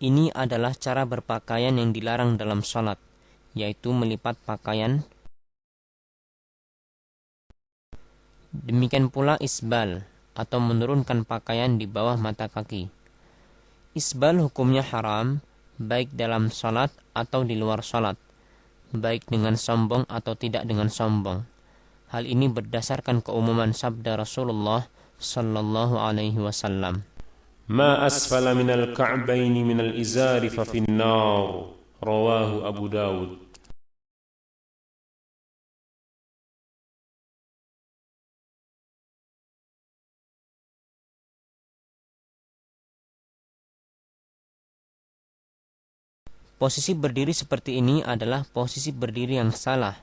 Ini adalah cara berpakaian yang dilarang dalam salat, yaitu melipat pakaian. Demikian pula isbal, atau menurunkan pakaian di bawah mata kaki. Isbal hukumnya haram, baik dalam salat atau di luar salat, baik dengan sombong atau tidak dengan sombong. Hal ini berdasarkan keumuman sabda Rasulullah sallallahu alaihi wasallam. ما أسفل من الكعبين من الإزار ففي النار رواه أبو داود. Posisi berdiri seperti ini adalah posisi berdiri yang salah.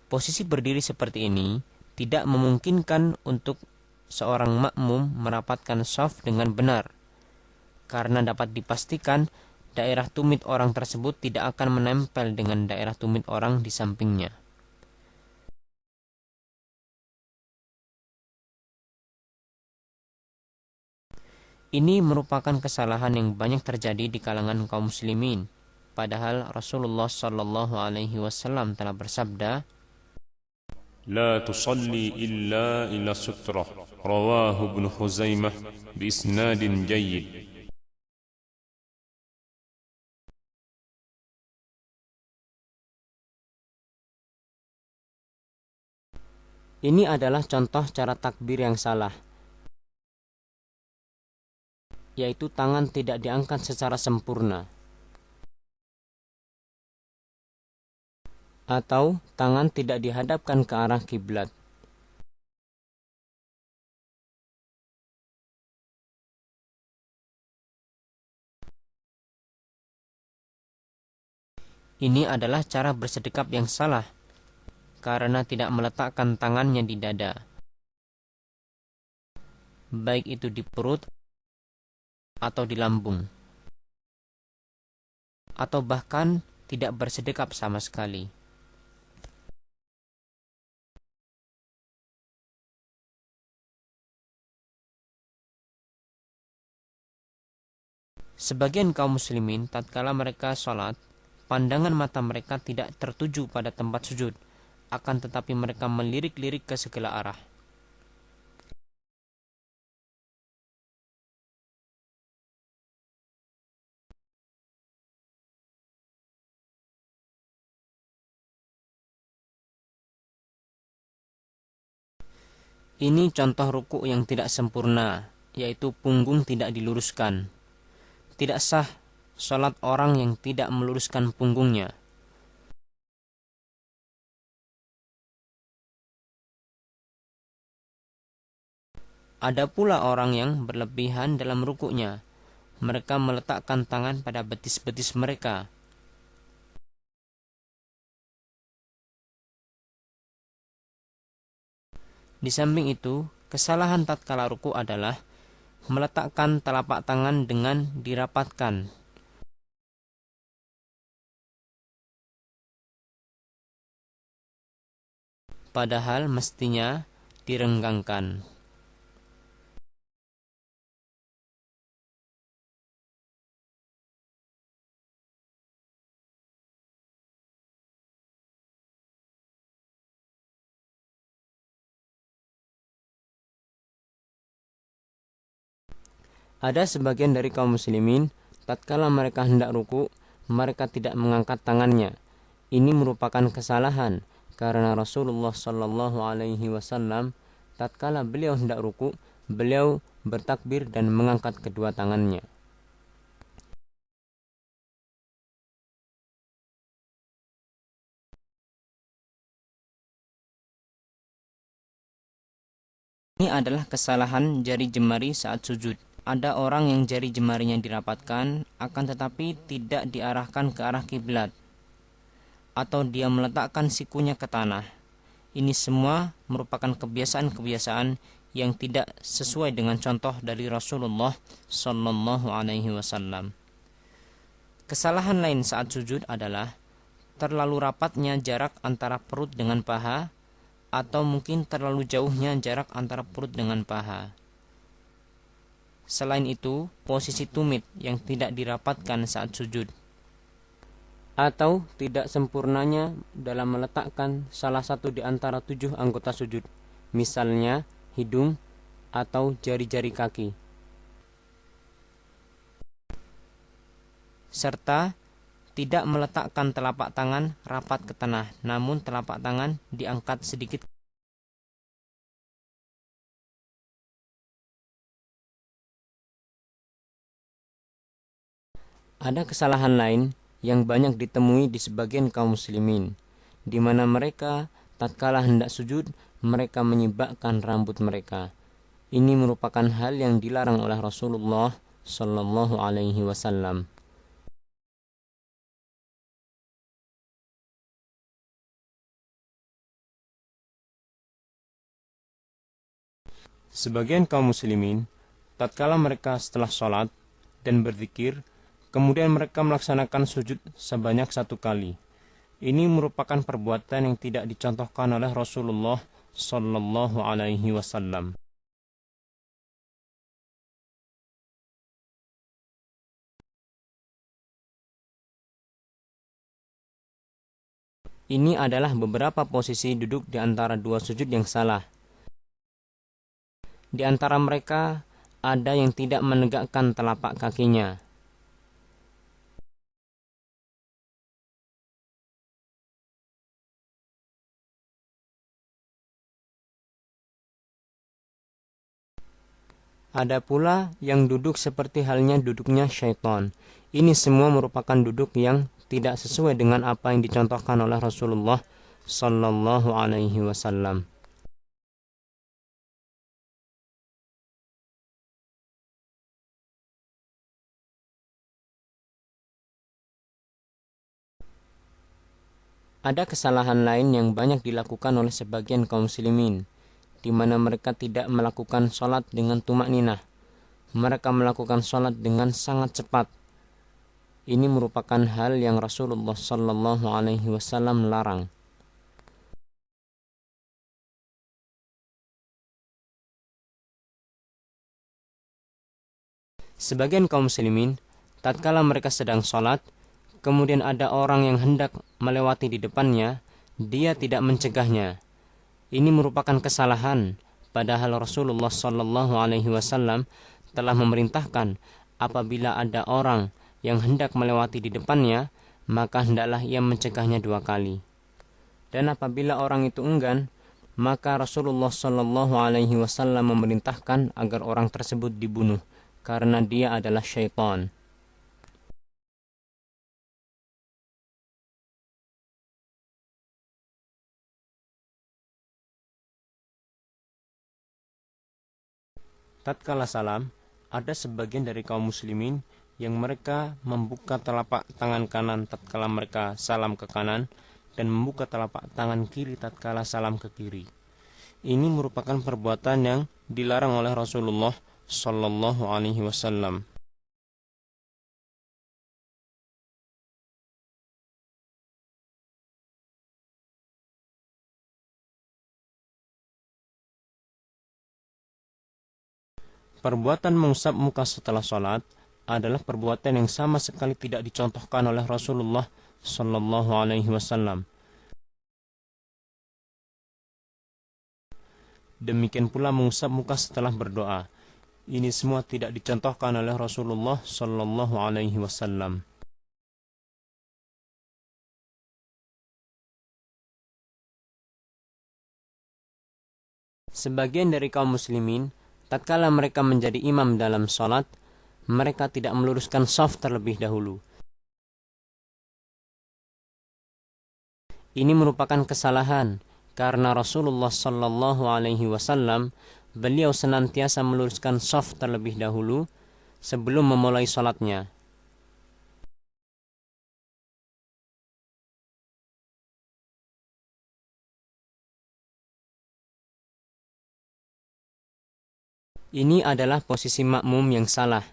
Posisi berdiri seperti ini tidak memungkinkan untuk seorang makmum merapatkan shaf dengan benar, karena dapat dipastikan daerah tumit orang tersebut tidak akan menempel dengan daerah tumit orang di sampingnya. Ini merupakan kesalahan yang banyak terjadi di kalangan kaum muslimin. Padahal Rasulullah sallallahu alaihi wasallam telah bersabda, لا تصلي إلا إلى سترة رواه ابن خزيمة بإسناد جيد. ini adalah contoh cara takbir yang salah, yaitu tangan tidak diangkat secara sempurna, atau tangan tidak dihadapkan ke arah kiblat. Ini adalah cara bersedekap yang salah, karena tidak meletakkan tangannya di dada, baik itu di perut atau di lambung, atau bahkan tidak bersedekap sama sekali. Sebagian kaum muslimin tatkala mereka sholat, pandangan mata mereka tidak tertuju pada tempat sujud, akan tetapi mereka melirik-lirik ke segala arah. Ini contoh ruku yang tidak sempurna, yaitu punggung tidak diluruskan. Tidak sah sholat orang yang tidak meluruskan punggungnya. Ada pula orang yang berlebihan dalam rukuknya. Mereka meletakkan tangan pada betis-betis mereka. Di samping itu, kesalahan tatkala ruku adalah meletakkan telapak tangan dengan dirapatkan. Padahal mestinya direnggangkan. Ada sebagian dari kaum muslimin, tatkala mereka hendak ruku, mereka tidak mengangkat tangannya. Ini merupakan kesalahan, karena Rasulullah sallallahu alaihi wasallam tatkala beliau hendak ruku, beliau bertakbir dan mengangkat kedua tangannya. Ini adalah kesalahan jari jemari saat sujud. Ada orang yang jari jemarinya dirapatkan, akan tetapi tidak diarahkan ke arah kiblat, atau dia meletakkan sikunya ke tanah. Ini semua merupakan kebiasaan-kebiasaan yang tidak sesuai dengan contoh dari Rasulullah sallallahu alaihi wasallam. Kesalahan lain saat sujud adalah terlalu rapatnya jarak antara perut dengan paha, atau mungkin terlalu jauhnya jarak antara perut dengan paha. Selain itu, posisi tumit yang tidak dirapatkan saat sujud, atau tidak sempurnanya dalam meletakkan salah satu di antara 7 anggota sujud, misalnya hidung atau jari-jari kaki, serta tidak meletakkan telapak tangan rapat ke tanah, namun telapak tangan diangkat sedikit. Ada kesalahan lain yang banyak ditemui di sebagian kaum muslimin, di mana mereka tatkala hendak sujud, mereka menyibakkan rambut mereka. Ini merupakan hal yang dilarang oleh Rasulullah Sallallahu Alaihi Wasallam. Sebagian kaum muslimin, tatkala mereka setelah sholat dan berzikir, kemudian mereka melaksanakan sujud sebanyak 1 kali. Ini merupakan perbuatan yang tidak dicontohkan oleh Rasulullah Sallallahu Alaihi Wasallam. Ini adalah beberapa posisi duduk di antara 2 sujud yang salah. Di antara mereka ada yang tidak menegakkan telapak kakinya. Ada pula yang duduk seperti halnya duduknya syaitan. Ini semua merupakan duduk yang tidak sesuai dengan apa yang dicontohkan oleh Rasulullah Sallallahu Alaihi Wasallam. Ada kesalahan lain yang banyak dilakukan oleh sebagian kaum muslimin, di mana mereka tidak melakukan sholat dengan tumakninah. Mereka melakukan sholat dengan sangat cepat. Ini merupakan hal yang Rasulullah Sallallahu Alaihi Wasallam larang. Sebagian kaum muslimin, tatkala mereka sedang sholat, kemudian ada orang yang hendak melewati di depannya, dia tidak mencegahnya. Ini merupakan kesalahan, padahal Rasulullah Sallallahu Alaihi Wasallam telah memerintahkan apabila ada orang yang hendak melewati di depannya, maka hendaklah ia mencegahnya 2 kali. Dan apabila orang itu enggan, maka Rasulullah Sallallahu Alaihi Wasallam memerintahkan agar orang tersebut dibunuh, karena dia adalah syaitan. Tatkala salam, ada sebagian dari kaum muslimin yang mereka membuka telapak tangan kanan tatkala mereka salam ke kanan dan membuka telapak tangan kiri tatkala salam ke kiri. Ini merupakan perbuatan yang dilarang oleh Rasulullah Sallallahu Alaihi Wasallam. Perbuatan mengusap muka setelah sholat adalah perbuatan yang sama sekali tidak dicontohkan oleh Rasulullah Sallallahu Alaihi Wasallam. Demikian pula mengusap muka setelah berdoa. Ini semua tidak dicontohkan oleh Rasulullah Sallallahu Alaihi Wasallam. Sebagian dari kaum muslimin, tatkala mereka menjadi imam dalam sholat, mereka tidak meluruskan shaf terlebih dahulu. Ini merupakan kesalahan, karena Rasulullah Sallallahu Alaihi Wasallam beliau senantiasa meluruskan shaf terlebih dahulu sebelum memulai sholatnya. Ini adalah posisi makmum yang salah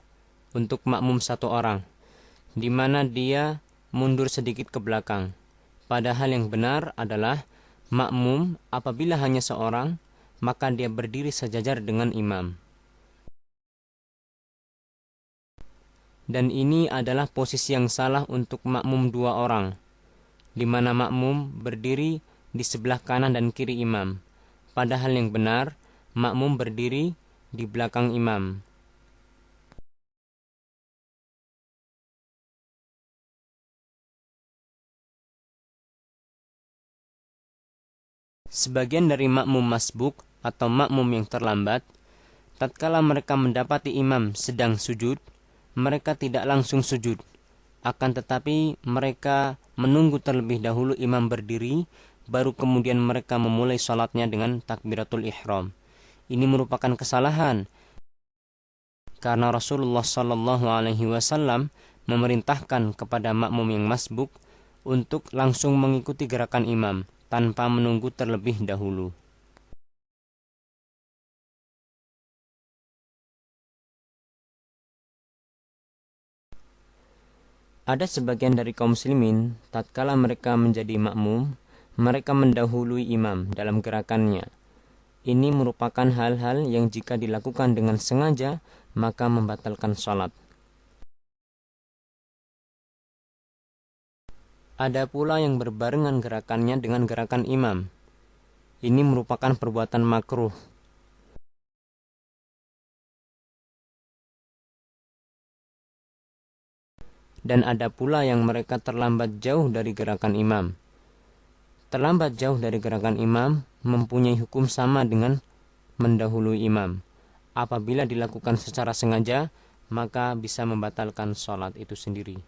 untuk makmum 1 orang, di mana dia mundur sedikit ke belakang. Padahal yang benar adalah makmum apabila hanya seorang, maka dia berdiri sejajar dengan imam. Dan ini adalah posisi yang salah untuk makmum 2 orang, di mana makmum berdiri di sebelah kanan dan kiri imam. Padahal yang benar, makmum berdiri di belakang imam. Sebagian dari makmum masbuk atau makmum yang terlambat, tatkala mereka mendapati imam sedang sujud, mereka tidak langsung sujud. Akan tetapi mereka menunggu terlebih dahulu imam berdiri, baru kemudian mereka memulai salatnya dengan takbiratul ihram. Ini merupakan kesalahan, karena Rasulullah SAW memerintahkan kepada makmum yang masbuk untuk langsung mengikuti gerakan imam tanpa menunggu terlebih dahulu. Ada sebagian dari kaum muslimin, tatkala mereka menjadi makmum, mereka mendahului imam dalam gerakannya. Ini merupakan hal-hal yang jika dilakukan dengan sengaja, maka membatalkan salat. Ada pula yang berbarengan gerakannya dengan gerakan imam. Ini merupakan perbuatan makruh. Dan ada pula yang mereka terlambat jauh dari gerakan imam. Terlambat jauh dari gerakan imam mempunyai hukum sama dengan mendahului imam. Apabila dilakukan secara sengaja, maka bisa membatalkan sholat itu sendiri.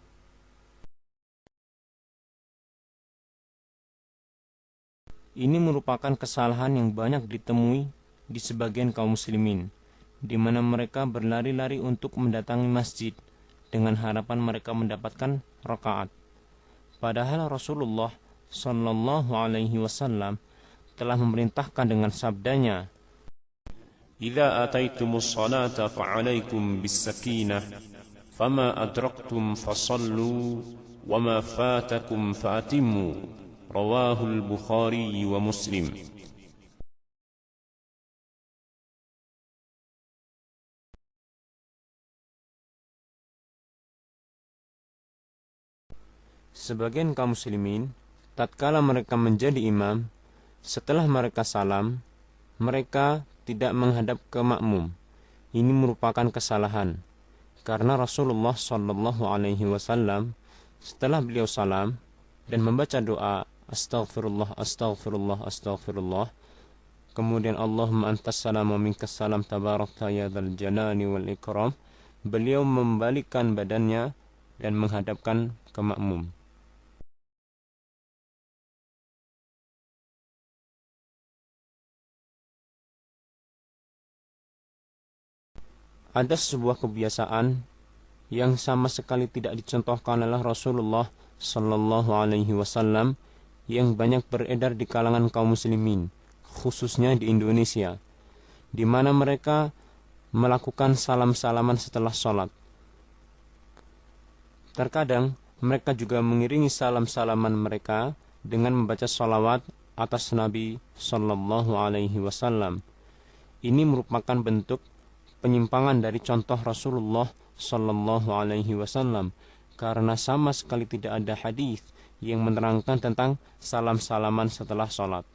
Ini merupakan kesalahan yang banyak ditemui di sebagian kaum muslimin, di mana mereka berlari-lari untuk mendatangi masjid dengan harapan mereka mendapatkan rakaat. Padahal Rasulullah sallallahu alaihi wasallam telah memerintahkan dengan sabdanya, إذا أتيتم الصلاة فعليكم بالسكينة فما أدركتم فصلوا وما فاتكم فأتموا رواه البخاري ومسلم. Sebagian kaum muslimin, tatkala mereka menjadi imam, setelah mereka salam, mereka tidak menghadap ke makmum. Ini merupakan kesalahan, karena Rasulullah SAW setelah beliau salam dan membaca doa Astaghfirullah, Astaghfirullah, Astaghfirullah, kemudian Allahumma antas salam wa minkas salam tabarakta ya dzal jalali wal ikram, beliau membalikkan badannya dan menghadapkan ke makmum. Ada sebuah kebiasaan yang sama sekali tidak dicontohkan oleh Rasulullah sallallahu alaihi wasallam yang banyak beredar di kalangan kaum muslimin, khususnya di Indonesia, di mana mereka melakukan salam-salaman setelah sholat. Terkadang mereka juga mengiringi salam-salaman mereka dengan membaca sholawat atas Nabi sallallahu alaihi wasallam. Ini merupakan bentuk penyimpangan dari contoh Rasulullah sallallahu alaihi wasallam, karena sama sekali tidak ada hadis yang menerangkan tentang salam-salaman setelah sholat.